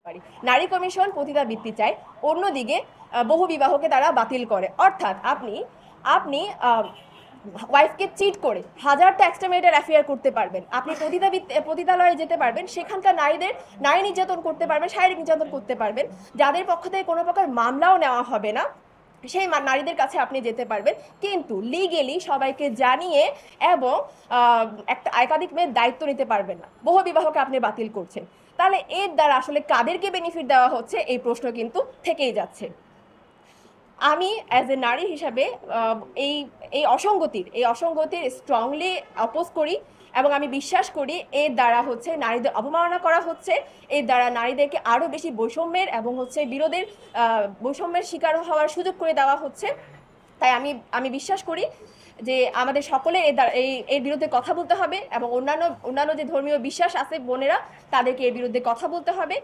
পারি। নারী কমিশন পতিতাবৃত্তি চায়, অন্যদিকে বহু বিবাহকে তারা বাতিল করে। অর্থাৎ আপনি আপনি ওয়াইফকে চিট করে হাজারটা এক্সট্রামেরিটাল অ্যাফেয়ার করতে পারবেন, আপনি পতিতালয়ে যেতে পারবেন, সেখানকার নারী নির্যাতন করতে পারবেন, শারীরিক নির্যাতন করতে পারবেন, যাদের পক্ষ থেকে কোনো প্রকার মামলাও নেওয়া হবে না, সেই নারীদের কাছে আপনি যেতে পারবেন। কিন্তু লিগেলি সবাইকে জানিয়ে এবং একটা একাধিক মেয়ের দায়িত্ব নিতে পারবেন না, বহু বিবাহকে আপনি বাতিল করছেন। তাহলে এর দ্বারা আসলে কাদেরকে বেনিফিট দেওয়া হচ্ছে, এই প্রশ্ন কিন্তু থেকেই যাচ্ছে। আমি অ্যাজ এ নারী হিসাবে এই এই অসঙ্গতির স্ট্রংলি অপোজ করি, এবং আমি বিশ্বাস করি এর দ্বারা হচ্ছে নারীদের অবমাননা করা হচ্ছে, এর দ্বারা নারীদেরকে আরও বেশি বৈষম্যের এবং হচ্ছে বৈষম্যের শিকার হওয়ার সুযোগ করে দেওয়া হচ্ছে। তাই আমি বিশ্বাস করি যে আমাদের সকলের এর বিরুদ্ধে কথা বলতে হবে, এবং অন্যান্য যে ধর্মীয় বিশ্বাস আছে বোনেরা, তাদেরকে এর বিরুদ্ধে কথা বলতে হবে।